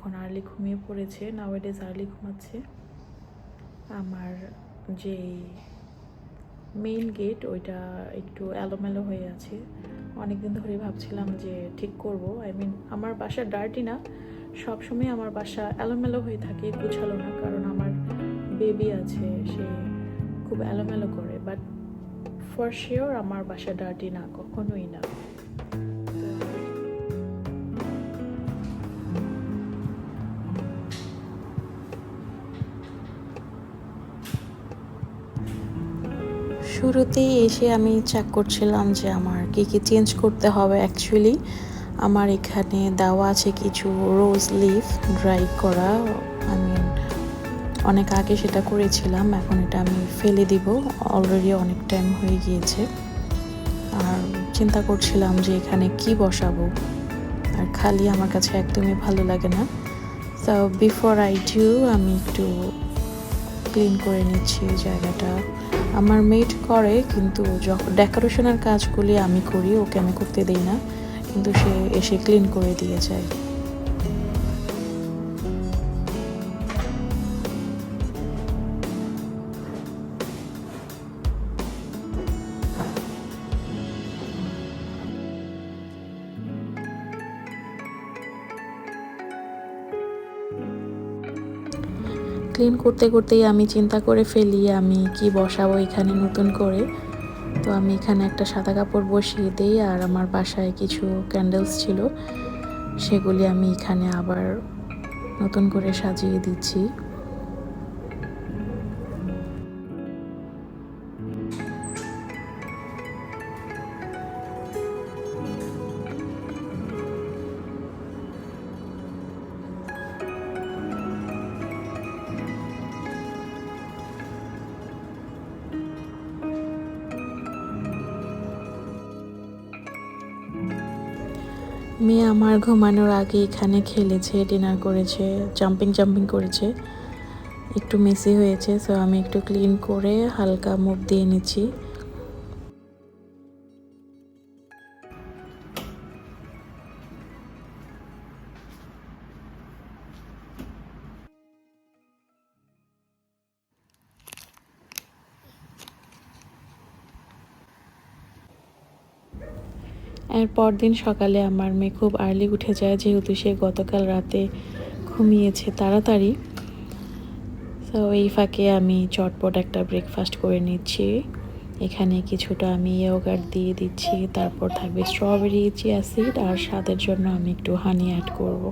এখন আর্লি ঘুমিয়ে পড়েছে, নাওয়াডেজ আর্লি ঘুমাচ্ছে। আমার যে মেইন গেট ওইটা একটু এলোমেলো হয়ে আছে, অনেকদিন ধরে ভাবছিলাম যে ঠিক করব। আমার বাসা ডার্টি না, সবসময় আমার বাসা এলোমেলো হয়ে থাকে, গুছালো না, কারণ আমার বেবি আছে, সে খুব এলোমেলো করে। বাট ফর শিওর আমার বাসা ডার্টি না, কখনোই না। শুরুতেই এসে আমি চেক করছিলাম যে আমার কী কী চেঞ্জ করতে হবে। অ্যাকচুয়ালি আমার এখানে দেওয়া আছে কিছু রোজ লিফ ড্রাই করা, আমি অনেক আগে সেটা করেছিলাম, এখন এটা আমি ফেলে দিব, অলরেডি অনেক টাইম হয়ে গিয়েছে। আর চিন্তা করছিলাম যে এখানে কি বসাবো, আর খালি আমার কাছে একদমই ভালো লাগে না। তো বিফোর আই ডু আমি একটু ক্লিন করে নিচ্ছি জায়গাটা। আমার মেড করে, কিন্তু যখন ডেকোরেশনের কাজগুলি আমি করি, ওকে আমি করতে দিই না, কিন্তু সে এসে ক্লিন করে দিয়ে যায়। ক্লিন করতে করতেই আমি চিন্তা করে ফেলি আমি কি বসাবো এখানে নতুন করে। তো আমি এখানে একটা সাদা কাপড় বসিয়ে দিই, আর আমার বাসায় কিছু ক্যান্ডেলস ছিল, সেগুলি আমি এখানে আবার নতুন করে সাজিয়ে দিচ্ছি। মেয়ে আমার ঘুমানোর আগে এখানে খেলেছে, ডিনার করেছে, জাম্পিং করেছে, একটু মেসি হয়েছে, সো আমি একটু ক্লিন করে হালকা মুভ দিয়ে নিচ্ছি। এর পরদিন সকালে আমার মেয়ে খুব আর্লি উঠে যায়, যেহেতু সে গতকাল রাতে ঘুমিয়েছে তাড়াতাড়ি। তো এই ফাঁকে আমি চটপট একটা ব্রেকফাস্ট করে নিচ্ছি। এখানে কিছুটা আমি ইয়োগার্ট দিয়ে দিচ্ছি, তারপর থাকবে স্ট্রবেরি, চিয়া সিড, আর স্বাদের জন্য আমি একটু হানি অ্যাড করব।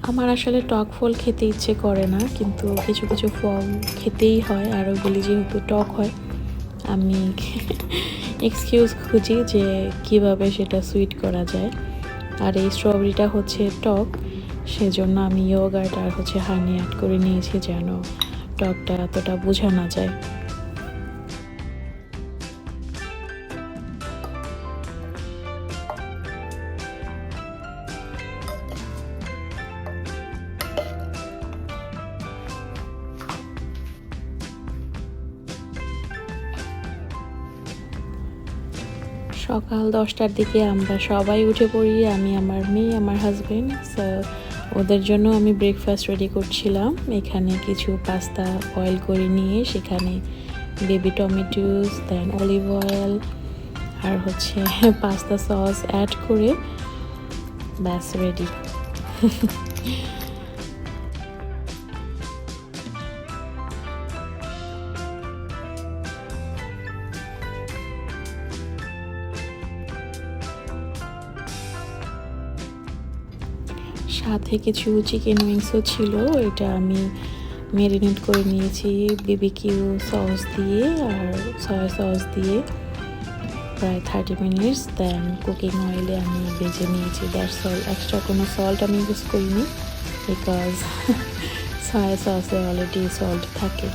আমার আসলে টক ফল খেতে ইচ্ছে করে না, কিন্তু কিছু কিছু ফল খেতেই হয়, আর ওগুলি যেহেতু টক হয়, আমি এক্সকিউজ খুঁজি যে কিভাবে সেটা সুইট করা যায়। আর এই স্ট্রবেরিটা হচ্ছে টক, সেজন্য আমি ইয়োগার্ট আর হানি অ্যাড করে নিয়েছি, যেন টকটা এতটা বোঝা না যায়। সকাল 10টার দিকে আমরা সবাই উঠে পড়ি, আমি, আমার মেয়ে, আমার হাজব্যান্ড। সো ওদের জন্য আমি ব্রেকফাস্ট রেডি করছিলাম। এখানে কিছু পাস্তা বয়েল করে নিয়ে সেখানে বেবি টমেটোস, দেন অলিভ অয়েল আর পাস্তা সস অ্যাড করে ব্যাস রেডি। সাথে কিছু চিকেন উইংসও ছিল, এটা আমি ম্যারিনেট করে নিয়েছি বিবিকিউ সস দিয়ে আর সয়া সস দিয়ে প্রায় 30 মিনিটস। দেন কুকিং অয়েলে আমি ভেজে নিয়েছি, দ্যাটস অল। এক্সট্রা কোনো সল্ট আমি ইউজ করিনি, বিকজ সয়া সসে অলরেডি সল্ট থাকে।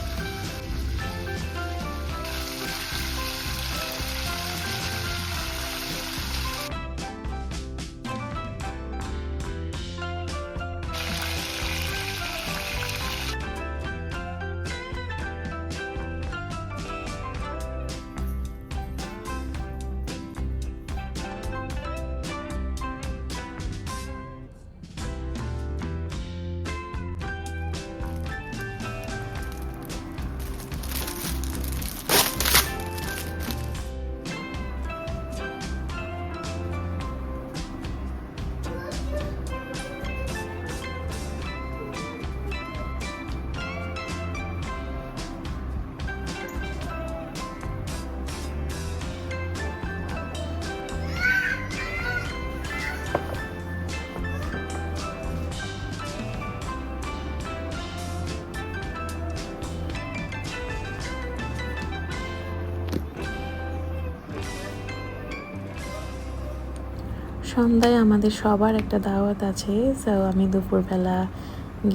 সন্ধ্যায় আমাদের সবার একটা দাওয়াত আছে, সো আমি দুপুরবেলা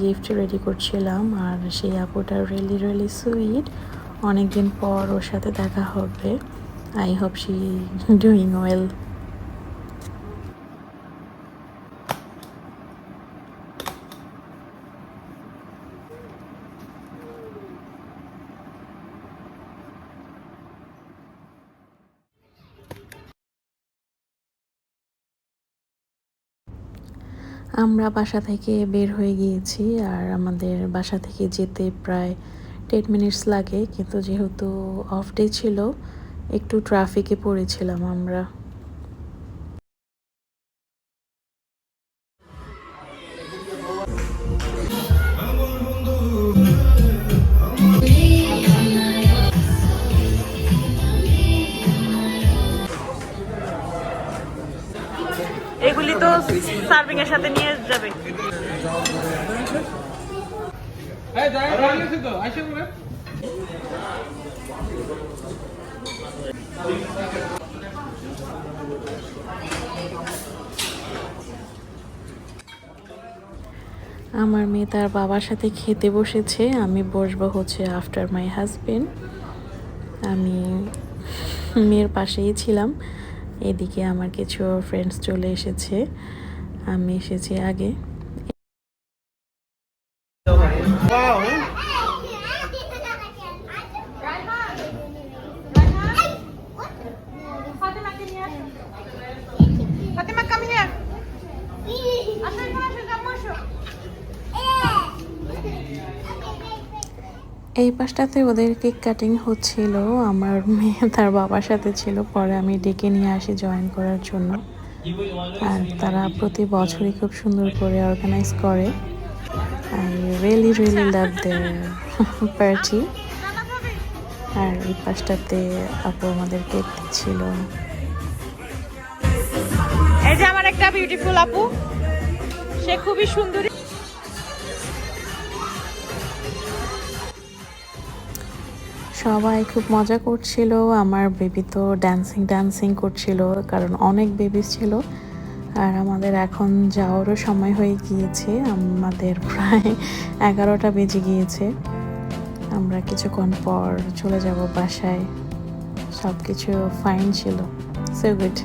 গিফট রেডি করছিলাম। আর সেই আপুটা রিয়েলি রিয়েলি সুইট, অনেকদিন পর ওর সাথে দেখা হবে। I hope she doing well. আমরা বাসা থেকে বের হয়ে গিয়েছি, আর আমাদের বাসা থেকে যেতে প্রায় 10 মিনিটস লাগে, কিন্তু যেহেতু অফ ডে ছিল একটু ট্রাফিকে পড়েছিলাম আমরা। এগুলি তো সার্ভিং এর সাথে নিয়ে যাবে। আমার মেয়ে তার বাবার সাথে খেতে বসেছে, আমি বসবো হচ্ছে আফটার মাই হাজবেন্ড। আমি মেয়ের পাশেই ছিলাম। এদিকে আমার কিছু ফ্রেন্ডস চলে এসেছে, আমি এসেছি আগে। এই পাশটাতে ওদের কেক কাটিং হচ্ছিল, আমার মেয়ে তার বাবার সাথে ছিল, পরে আমি ডেকে নিয়ে আসি জয়েন করার জন্য। আর তারা প্রতি বছরই খুব সুন্দর করে অর্গানাইজ করে। I really really love their party. আর এই পাশটাতে আপু আমাদের কেক দিচ্ছিল। এই যে আমার একটা বিউটিফুল আপু, সে খুবই সুন্দরী। সবাই খুব মজা করছিল, আমার বেবি তো ডান্সিং করছিল, কারণ অনেক বেবি ছিল। আর আমাদের এখন যাওয়ারও সময় হয়ে গিয়েছে, আমাদের প্রায় 11টা বেজে গিয়েছে। আমরা কিছুক্ষণ পর চলে যাব বাসায়। সব কিছু ফাইন ছিল, সো গুড।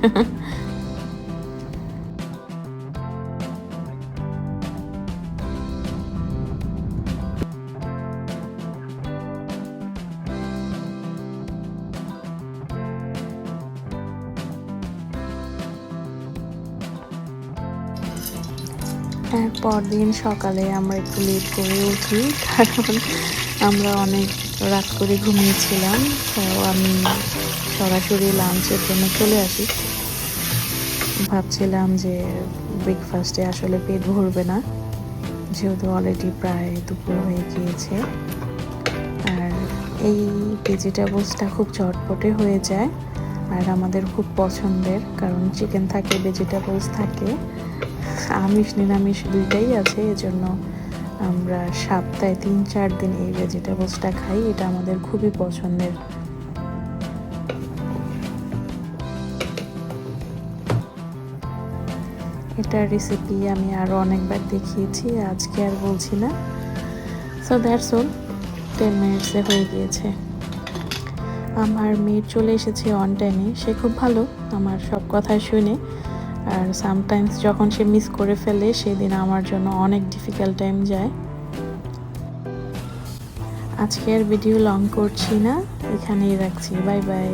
পরদিন সকালে আমরা একটু লেট করে উঠি, কারণ আমরা অনেক রাত করে ঘুমিয়েছিলাম। তো আমি সরাসরি লাঞ্চের জন্য চলে আসি। ভাবছিলাম যে ব্রেকফাস্টে আসলে পেট ভরবে না, যেহেতু অলরেডি প্রায় দুপুর হয়ে গিয়েছে। আর এই ভেজিটেবলসটা খুব চটপটে হয়ে যায়, আর আমাদের খুব পছন্দের, কারণ চিকেন থাকে, ভেজিটেবলস থাকে, আমিষ নিরামিষ দুইটাই আছে। এজন্য আমরা সপ্তাহে 3-4 দিন এই ভেজিটেবলসটা খাই, এটা আমাদের খুবই পছন্দের। এটার রেসিপি আমি আরও অনেকবার দেখিয়েছি, আজকে আর বলছি না। সো দ্যাটস অল, 10 মিনিটসে হয়ে গিয়েছে। আমার মেয়ে চলে এসেছে অন টাইমে, সে খুব ভালো, আমার সব কথা শুনে। আর সামটাইমস যখন সে মিস করে ফেলে, সেদিন আমার জন্য অনেক ডিফিকাল্ট টাইম যায়। আজকে আর ভিডিও লং করছি না, এখানেই রাখছি। Bye bye.